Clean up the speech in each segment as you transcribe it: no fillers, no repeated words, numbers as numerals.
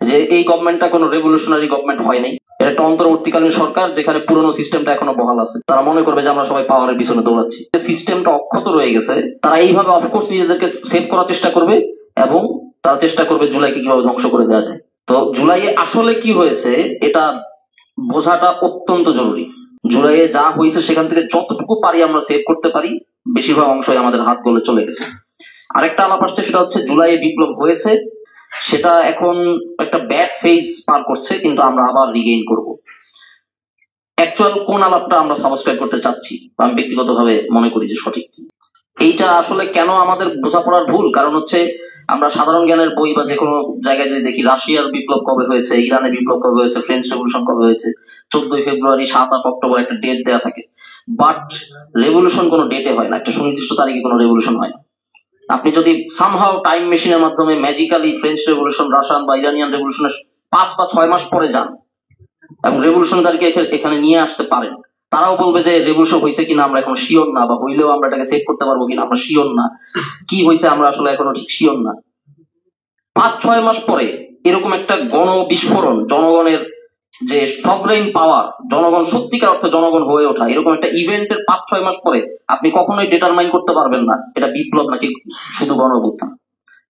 যে এই গভর্নমেন্টটা কোনো রেভলিউশনারি গভর্নমেন্ট হয় নাই, এটা একটা অন্তর্বর্তীকালীন সরকার যেখানে পুরনো সিস্টেমটা এখনো বহাল আছে। তারা মনে করবে যে আমরা সবাই পাওয়ারের পিছনে দৌড়াচ্ছি, সিস্টেমটা অক্ষত রয়ে গেছে। তারা এইভাবে অফকোর্স নিজেদেরকে সেভ করার চেষ্টা করবে এবং তারা চেষ্টা করবে জুলাইকে কিভাবে ধ্বংস করে দেওয়া যায়। তো জুলাইয়ে আসলে কি হয়েছে এটা বোঝাটা অত্যন্ত জরুরি। জুলাইয়ে যা হয়েছে সেখান থেকে যতটুকু পারি আমরা সেভ করতে পারি, বেশিরভাগ অংশই আমাদের হাত গলে চলে গেছে। আরেকটা আলাপ আসছে, সেটা হচ্ছে জুলাইয়ে বিপ্লব হয়েছে, সেটা এখন একটা ব্যাড ফেজ পার করছে, কিন্তু আমরা আবার রিগেইন করব। অ্যাকচুয়াল কোন আলাপটা আমরা সাবস্ক্রাইব করতে চাচ্ছি, আমি ব্যক্তিগতভাবে মনে করি যে সঠিক। এইটা আসলে কেন আমাদের বোঝাপড়ার ভুল, কারণ হচ্ছে আমরা সাধারণ জ্ঞানের বই বা যে কোনো জায়গায় যদি দেখি রাশিয়ার বিপ্লব কবে হয়েছে, ইরানের বিপ্লব কবে হয়েছে, ফ্রেঞ্চ রেভলিউশন কবে হয়েছে, 14ই ফেব্রুয়ারি, 7-8 অক্টোবর একটা ডেট দেওয়া থাকে। বাট রেভলিউশন কোনো ডেটে হয় না, একটা সুনির্দিষ্ট তারিখে কোনো রেভলিউশন হয় না। আপনি যদি সামহাও টাইম মেশিনের মাধ্যমে ম্যাজিক্যালি ফ্রেঞ্চ রেভলিউশন, রাশিয়ান বা ইরানিয়ান রেভলিউশনের 5 বা 6 মাস পরে যান এবং রেভলিউশনকারীকে এখানে নিয়ে আসতে পারেন, তারাও বলবে যে রেভলিউশন হয়েছে কিনা আমরা এখন শিওর না, বা হইলেও আমরা এটাকে সেভ করতে পারবো কিনা আমরা শিওর না, কি হয়েছে আমরা আসলে এখনো ঠিক শিওর না। 5-6 মাস পরে এরকম একটা গণ বিস্ফোরণ, জনগণের যে সভরেইন পাওয়ার, জনগণ সত্যিকার অর্থে জনগণ হয়ে ওঠা, এরকম একটা ইভেন্টের 5-6 মাস পরে আপনি কখনোই ডিটারমাইন করতে পারবেন না এটা বিপ্লব নাকি শুধু গণঅভ্যুত্থান।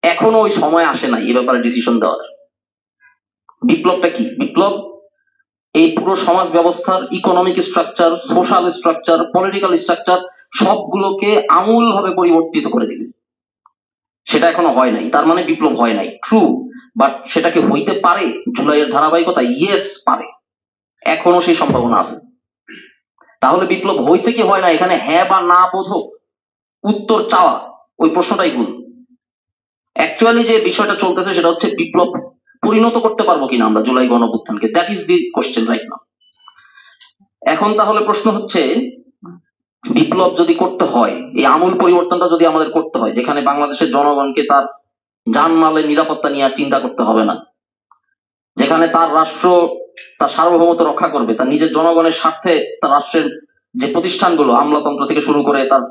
এখনো ওই সময় আসে নাই এ ব্যাপারে ডিসিশন দেওয়ার। বিপ্লবটা কি? বিপ্লব এই পুরো সমাজ ব্যবস্থার economic structure, social structure, political structure সবগুলোকে আমূল ভাবে পরিবর্তিত করে দিবে। সেটা এখনো হয় নাই, তার মানে বিপ্লব হয় নাই, ট্রু। বাট সেটাকে হইতে পারে জুলাইয়ের ধারাবাহিকতা? ইয়েস, পারে, এখনো সেই সম্ভাবনা আছে। তাহলে বিপ্লব হয়েছে কি হয় না, এখানে হ্যাঁ বা না বোধক উত্তর চাওয়া, ওই প্রশ্নটাই ভুল। অ্যাকচুয়ালি যে বিষয়টা চলতেছে সেটা হচ্ছে বিপ্লব পরিণত করতে পারবো কিনা আমরা জুলাই গণঅভ্যুত্থানকে, that is the question right now. এখন তাহলে প্রশ্ন হচ্ছে, বিপ্লব যদি করতে হয়, এই আমূল পরিবর্তনটা যদি আমাদের করতে হয়, যেখানে বাংলাদেশের জনগণকে তার জানমালের নিরাপত্তা নিয়ে আর চিন্তা করতে হবে না, যেখানে তার রাষ্ট্র তার সার্বভৌমত্ব রক্ষা করবে, তার নিজের জনগণের স্বার্থে তার রাষ্ট্রের যে প্রতিষ্ঠানগুলো, আমলাতন্ত্র থেকে শুরু করে তার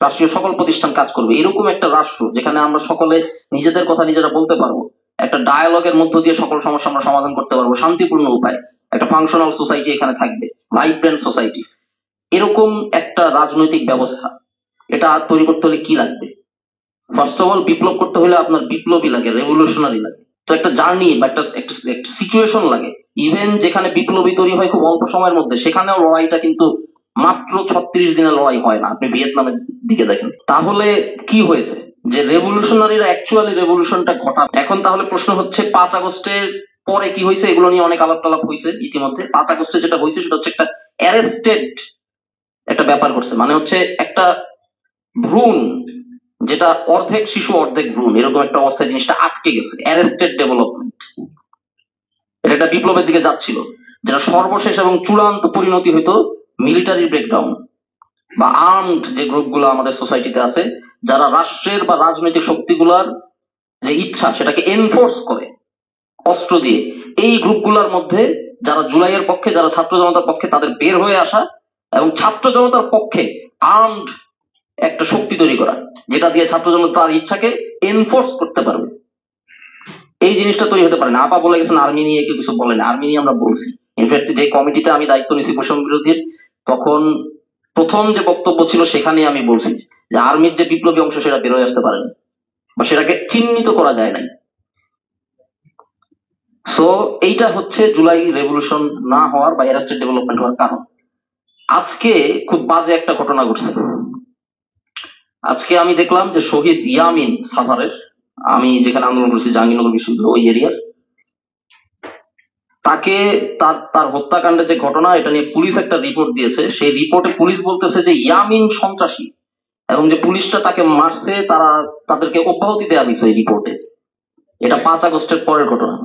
রাষ্ট্রীয় সকল প্রতিষ্ঠান কাজ করবে, এরকম একটা রাষ্ট্র যেখানে আমরা সকলে নিজেদের কথা নিজেরা বলতে পারবো, একটা ডায়ালগের মধ্য দিয়ে সকল সমস্যা আমরা সমাধান করতে পারবো শান্তিপূর্ণ উপায়, একটা ফাংশনাল সোসাইটি এখানে থাকবে, ভাইব্রেন্ট সোসাইটি, এরকম একটা রাজনৈতিক ব্যবস্থা, এটা তৈরি করতে হলে কি লাগবে? ফার্স্ট অফ অল, বিপ্লব করতে হলে আপনার বিপ্লবী লাগে, রেভলিউশনারি লাগে, তো একটা জার্নি বা একটা সিচুয়েশন লাগে। ইভেন যেখানে বিপ্লবী তৈরি হয় খুব অল্প সময়ের মধ্যে, সেখানেও লড়াইটা কিন্তু মাত্র 36 দিনের লড়াই হয় না, আপনি ভিয়েতনামের দিকে দেখেন। তাহলে কি হয়েছে যে রেভলিউশনারিরা অ্যাকচুয়ালি রেভলিউশনটা ঘটা। এখন তাহলে প্রশ্ন হচ্ছে 5 আগস্টের পরে কি হয়েছে, এগুলো নিয়ে অনেক আলাপ টালাপ হয়েছে ইতিমধ্যে। 5 আগস্টে যেটা হয়েছে সেটা হচ্ছে একটা অ্যারেস্টেড একটা ব্যাপার করছে, মানে হচ্ছে একটা ভ্রূণ, যেটা অর্ধেক শিশু অর্ধেক ভ্রূণ, এরকম একটা অবস্থায় জিনিসটা আটকে গেছে, অ্যারেস্টেড ডেভেলপমেন্ট। এটা একটা বিপ্লবের দিকে যাচ্ছিল, যেটা সর্বশেষ এবং চূড়ান্ত পরিণতি হইতো মিলিটারি ব্রেকডাউন বা আর্মড যে গ্রুপগুলো আমাদের সোসাইটিতে আছে, যারা রাষ্ট্রের বা রাজনৈতিক শক্তিগুলার যে ইচ্ছা সেটাকে এনফোর্স করে অস্ত্র দিয়ে, এই গ্রুপগুলোর মধ্যে যারা জুলাইয়ের পক্ষে, যারা ছাত্র জনতার পক্ষে, তাদের বের হয়ে আসা এবং ছাত্র জনতার পক্ষে আর্মড একটা শক্তি তৈরি করা, যেটা দিয়ে ছাত্র জনতা তার ইচ্ছাকে এনফোর্স করতে পারবে। এই জিনিসটা তৈরি হতে পারে না। আপা বলে গেছেন আর্মি নিয়ে কেউ কিছু বলেন, আর্মি নিয়ে আমরা বলছি। ইনফ্যাক্ট যে কমিটিতে আমি দায়িত্ব নিয়েছি বৈষম্য বিরোধীর, তখন প্রথম যে বক্তব্য ছিল সেখানে আমি বলছি যে আর্মির যে বিপ্লবী অংশ সেটা বেরোয় আসতে পারেনি বা সেটাকে চিহ্নিত করা যায় নাই। সো এইটা হচ্ছে জুলাই রেভলিউশন না হওয়ার বা অ্যারেস্টেড ডেভেলপমেন্ট হওয়ার কারণ। আজকে খুব বাজে একটা ঘটনা ঘটছে। আজকে আমি দেখলাম যে শহীদ ইয়ামিন সাভারের, আমি যেখানে আন্দোলন করেছি জাহাঙ্গীরনগর বিশ্ববিদ্যালয় ওই এরিয়ার, তাকে তার হত্যাকাণ্ডের যে ঘটনা, এটা নিয়ে পুলিশ একটা রিপোর্ট দিয়েছে। সেই রিপোর্টে পুলিশ বলতেছে যে ইয়ামিন সন্ত্রাসী এবং যে পুলিশটা তাকে মারছে তাদেরকে অব্যাহতি দেওয়া হয়েছে এই রিপোর্টে। এটা 5 আগস্টের পরের ঘটনা।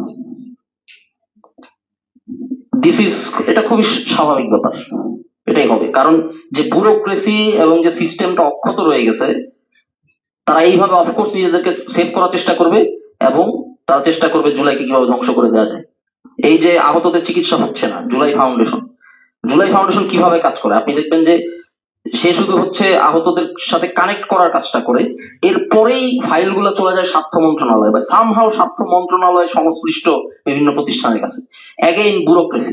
এটা খুবই স্বাভাবিক ব্যাপার, এটাই হবে, কারণ যে ব্যুরোক্রেসি এবং যে সিস্টেমটা অক্ষত রয়ে গেছে, তারা এইভাবে অফকোর্স নিজেদেরকে সেভ করার চেষ্টা করবে এবং তারা চেষ্টা করবে জুলাইকে কিভাবে ধ্বংস করে দেওয়া যায়। এই যে আহতদের চিকিৎসা হচ্ছে না, জুলাই ফাউন্ডেশন কিভাবে কাজ করে আপনি দেখবেন যে সে শুধু হচ্ছে আহতদের সাথে কানেক্ট করার কাজটা করে, এরপরেই ফাইলগুলো চলে যায় স্বাস্থ্য মন্ত্রণালয় বা সামহাও স্বাস্থ্য মন্ত্রণালয় সংশ্লিষ্ট বিভিন্ন প্রতিষ্ঠানের কাছে। Again bureaucracy.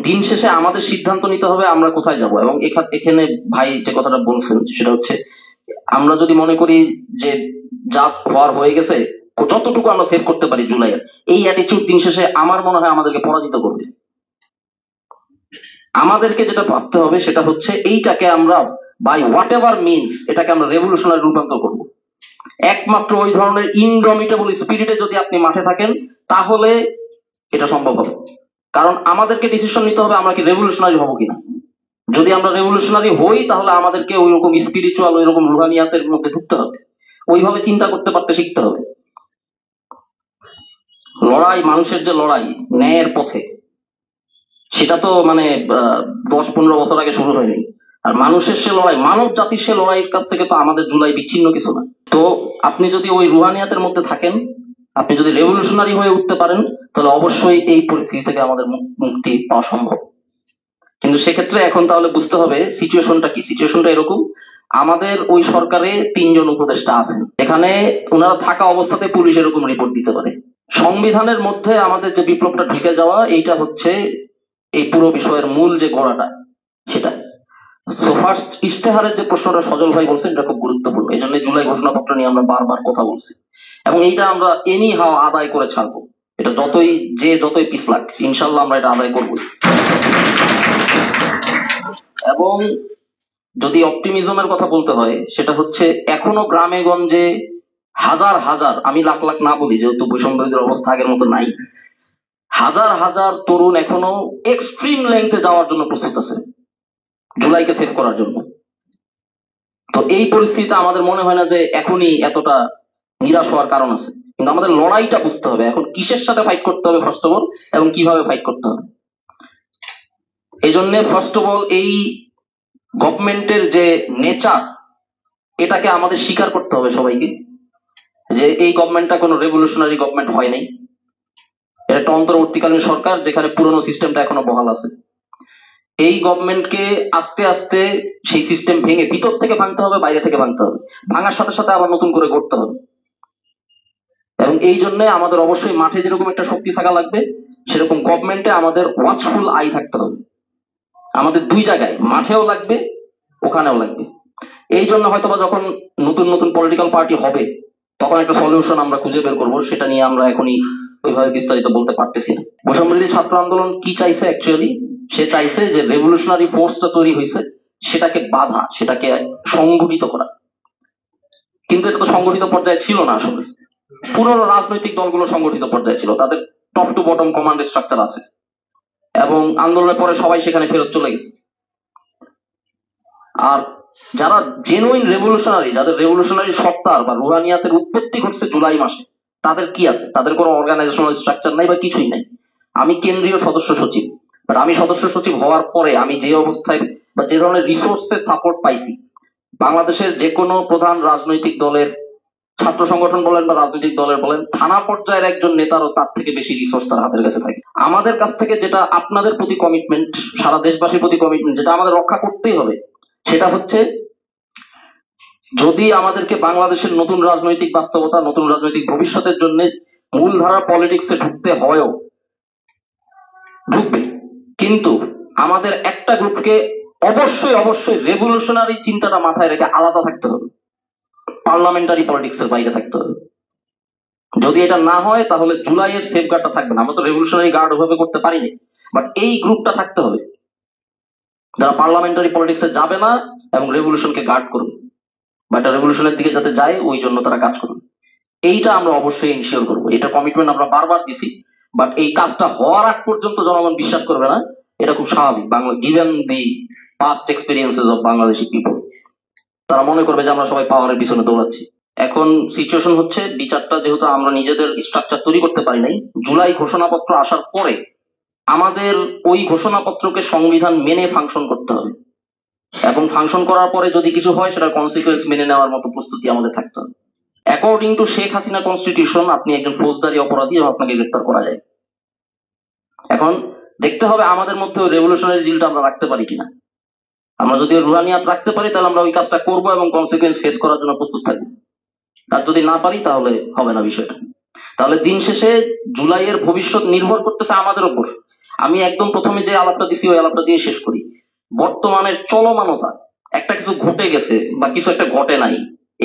দিন শেষে আমাদের সিদ্ধান্ত নিতে হবে আমরা কোথায় যাব। এবং এখানে ভাই যে কথাটা বলছেন সেটা হচ্ছে, আমরা যদি মনে করি যে যা হওয়ার হয়ে গেছে, যতটুকু আমরা সেভ করতে পারি জুলাইয়ের, এই অ্যাটিটিউড দিন শেষে আমার মনে হয় আমাদেরকে পরাজিত করবে। আমাদেরকে যেটা ভাবতে হবে সেটা হচ্ছে এইটাকে আমরা বাই হোয়াট এভার মিনস এটাকে আমরা রেভলিউশনারি রূপান্তর করব। একমাত্র ওই ধরনের ইনডমিটেবল স্পিরিটে যদি আপনি মাঠে থাকেন তাহলে এটা সম্ভব হবে। কারণ আমাদেরকে ডিসিশন নিতে হবে আমরা কি রেভলিউশনারি হব কিনা। যদি আমরা রেভলিউশনারি হই তাহলে আমাদেরকে ওই রকম স্পিরিচুয়াল ওই রকম রুহানিয়াতের মধ্যে ঢুকতে হবে, ওইভাবে চিন্তা করতে পারতে শিখতে হবে। লড়াই, মানুষের যে লড়াই ন্যায়ের পথে, সেটা তো মানে 10-15 বছর আগে শুরু হয়নি। আর মানুষের সে লড়াই, মানব জাতির সে লড়াইয়ের কাছ থেকে তো আমাদের জুলাই বিচ্ছিন্ন কিছু না। তো আপনি যদি ওই রুহানিয়াতের মধ্যে থাকেন, আপনি যদি রেভলিউশনারি হয়ে উঠতে পারেন, তাহলে অবশ্যই এই পরিস্থিতি থেকে আমাদের মুক্তি পাওয়া সম্ভব। কিন্তু সেক্ষেত্রে এখন তাহলে বুঝতে হবে সিচুয়েশনটা কি। সিচুয়েশনটা এরকম, আমাদের ওই সরকারে 3 জন উপদেষ্টা আছেন, এখানে ওনারা থাকা অবস্থাতে পুলিশ এরকম রিপোর্ট দিতে পারে। সংবিধানের মধ্যে আমাদের যে বিপ্লবটা ঢুকে যাওয়া, এইটা হচ্ছে এই পুরো বিষয়ের মূল যে গোড়াটা সেটা। সো ফার্স্ট ইশতেহারের যে প্রশ্নটা সজল ভাই বলছেন, এটা খুব গুরুত্বপূর্ণ। এই জন্য জুলাই ঘোষণাপত্র নিয়ে আমরা বারবার কথা বলছি, এবং এইটা আমরা এনি হাও আদায় করে ছাড়বো। এটা যতই পিছলাক, ইনশাল্লাহ আমরা এটা আদায় করবো। এবং যদি অপটিমিজমের কথা বলতে হয়, সেটা হচ্ছে এখনো গ্রামে গঞ্জে হাজার হাজার, আমি লাখ লাখ না বলি যেহেতু বৈষম্যদের অবস্থা আগের মতো নাই, হাজার হাজার তরুণ এখনো এক্সট্রিম লেন্থে যাওয়ার জন্য প্রস্তুত আছে জুলাইকে সেভ করার জন্য। তো এই পরিস্থিতিতে আমাদের মনে হয় না যে এখনই এতটা নিরাশ হওয়ার কারণ আছে। কিন্তু আমাদের লড়াইটা বুঝতে হবে এখন কিসের সাথে ফাইট করতে হবে ফার্স্ট অফ অল, এবং কিভাবে ফাইট করতে হবে। এই জন্য ফার্স্ট অফ অল এই গভর্নমেন্টের যে নেচার, এটাকে আমাদের স্বীকার করতে হবে সবাইকে, যে এই গভর্নমেন্টটা কোনো রেভলিউশনারি গভর্নমেন্ট হয় নাই। এটা একটা অন্তর্বর্তীকালীন সরকার যেখানে পুরনো সিস্টেমটা এখনো বহাল আছে। এই গভর্নমেন্টকে আস্তে আস্তে সেই সিস্টেম ভেঙে ভিতর থেকে ভাঙতে হবে, বাইরে থেকে ভাঙতে হবে, ভাঙার সাথে সাথে আবার নতুন করে গড়তে হবে। এবং এই জন্য আমাদের অবশ্যই মাঠে যেরকম একটা শক্তি থাকা লাগবে, সেরকম গভর্নমেন্টে আমাদের ওয়াচফুল আই থাকতে হবে। আমাদের দুই জায়গায়, মাঠেও লাগবে, ওখানেও লাগবে। এই জন্য হয়তোবা যখন নতুন নতুন পলিটিক্যাল পার্টি হবে, তখন একটা সলিউশন আমরা খুঁজে বের করবো। সেটা নিয়ে আমরা এখনই ওইভাবে বিস্তারিত বলতে পারতেছি না। বৈষম্যবিরোধী ছাত্র আন্দোলন কি চাইছে অ্যাকচুয়ালি, সে চাইছে যে রেভলিউশনারি ফোর্সটা তৈরি হয়েছে সেটাকে বাধা, সেটাকে সংগঠিত করা। কিন্তু এটা তো সংগঠিত পর্যায়ে ছিল না আসলে। পুরনো রাজনৈতিক দলগুলো সংগঠিত পর্যায়ে ছিল, তাদের top to bottom command structure আছে, এবং আন্দোলনের পরে সবাই সেখানে ফেরত চলে গেছে। আর যারা জেনুইন রেভলিউশনারি, যাদের রেভলিউশনারি সত্তার বা রুহানিয়াতের উৎপত্তি ঘটছে জুলাই মাসে, তাদের কি আছে? তাদের কোনো অর্গানাইজেশনাল স্ট্রাকচার নাই বা কিছুই নাই। আমি কেন্দ্রীয় সদস্য সচিব, বাট আমি সদস্য সচিব হওয়ার পরে আমি যে অবস্থায় বা যে ধরনের রিসোর্সের সাপোর্ট পাইছি, বাংলাদেশের যে কোনো প্রধান রাজনৈতিক দলের ছাত্র সংগঠন বলেন বা রাজনৈতিক দলের বলেন, থানা পর্যায়ের একজন নেতারও তার থেকে বেশি রিসোর্স তার হাতের কাছে থাকে। আমাদের কাছ থেকে যেটা আপনাদের প্রতি কমিটমেন্ট, সারা দেশবাসীর প্রতি কমিটমেন্ট, যেটা আমাদের রক্ষা করতেই হবে, সেটা হচ্ছে যদি আমাদেরকে বাংলাদেশের নতুন রাজনৈতিক বাস্তবতা, নতুন রাজনৈতিক ভবিষ্যতের জন্য মূলধারা পলিটিক্সে ঢুকতে হয়ও ঢুকবে, কিন্তু আমাদের একটা গ্রুপকে অবশ্যই অবশ্যই রেভলিউশনারি চিন্তাটা মাথায় রেখে আলাদা থাকতে হবে, পার্লামেন্টারি পলিটিক্সের বাইরে থাকতে হবে। যদি এটা না হয় তাহলে জুলাইয়ের সেফগার্ডটা থাকবে না। আমরা তো রেভলিউশনারি গার্ড ওভাবে করতে পারিনি, বাট এই গ্রুপটা থাকতে হবে যারা পার্লামেন্টারি পলিটিক্সে যাবে না এবং রেভলিউশনকে গার্ড করবে, বা এটা রেভলিউশনের দিকে যাতে যায় ওই জন্য তারা কাজ করবে। এইটা আমরা অবশ্যই ইনশিওর করবো, এটা কমিটমেন্ট আমরা বারবার দিছি। বাট এই কাজটা হওয়ার আগ পর্যন্ত জনগণ বিশ্বাস করবে না, এটা খুব স্বাভাবিক। Bangla given the past experiences of Bangladeshi people, তারা মনে করবে যে আমরা সবাই পাওয়ারের পিছনে দৌড়াচ্ছি। এখন সিচুয়েশন হচ্ছে বিচারটা যেহেতু আমরা নিজেদের স্ট্রাকচার তৈরি করতে পারি নাই, জুলাই ঘোষণাপত্র আসার পরে আমাদের ওই ঘোষণাপত্রকে সংবিধান মেনে ফাংশন করতে হবে, এবং ফাংশন করার পরে যদি কিছু হয় সেটার কনসিকুয়েন্স মেনে নেওয়ার মতো প্রস্তুতি আমাদের থাকতে হবে। According to Sheikh Hasina constitution, আপনি একজন ফৌজদারি অপরাধী এবং আপনাকে গ্রেফতার করা যায়। এখন দেখতে হবে আমাদের মধ্যে রেভলিউশনারি জিলটা আমরা রাখতে পারি কিনা। আমরা যদি রুহানিয়াত রাখতে পারি তাহলে আমরা ওই কাজটা করবো এবং কনসিকুয়েন্স ফেস করার জন্য প্রস্তুত থাকবো। আর যদি না পারি তাহলে হবে না বিষয়টা। তাহলে দিন শেষে জুলাইয়ের ভবিষ্যৎ নির্ভর করতেছে আমাদের উপর। আমি একদম প্রথমে যে আলাপটা দিছি ওই আলাপটা দিয়ে শেষ করি। বর্তমানের চলমানতা, একটা কিছু ঘটে গেছে বা কিছু একটা ঘটে নাই,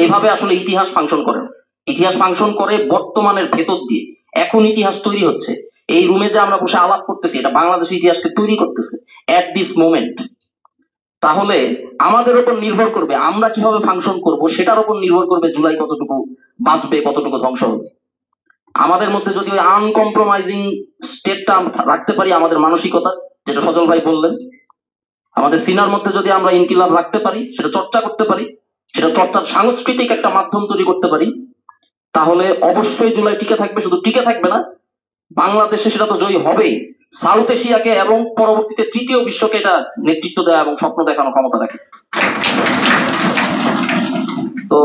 এইভাবে আসলে ইতিহাস ফাংশন করে না। ইতিহাস ফাংশন করে বর্তমানের ভেতর দিয়ে। এখন ইতিহাস তৈরি হচ্ছে। এই রুমে যে আমরা বসে আলাপ করতেছি এটা বাংলাদেশের ইতিহাসকে তৈরি করতেছে এট দিস মোমেন্ট। তাহলে আমাদের উপর নির্ভর করবে আমরা কিভাবে ফাংশন করব, সেটার উপর নির্ভর করবে জুলাই কতটুকু বাঁচবে, কতটুকু ধ্বংস হবে। আমাদের মধ্যে যদি ওই আনকম্প্রোমাইজিং স্টেটটা রাখতে পারি, আমাদের মানসিকতা, যেটা সজল ভাই বললেন, আমাদের সিনার মধ্যে যদি আমরা ইনকিলাব রাখতে পারি, সেটা চর্চা করতে পারি, সেটা চর্চার সাংস্কৃতিক একটা মাধ্যম তৈরি করতে পারি, তাহলে অবশ্যই জুলাই টিকে থাকবে। শুধু টিকে থাকবে না, বাংলাদেশে সেটা তো জয়ী হবেই, সাউথ এশিয়াকে এবং পরবর্তীতে তৃতীয় বিশ্বকে এটা নেতৃত্ব দেওয়া এবং স্বপ্ন দেখানো ক্ষমতা রাখে। তো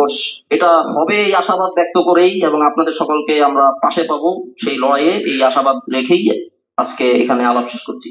এটা হবে এই আশাবাদ ব্যক্ত করেই এবং আপনাদের সকলকে আমরা পাশে পাবো সেই লড়াইয়ে এই আশাবাদ রেখেই আজকে এখানে আলাপ শেষ করছি।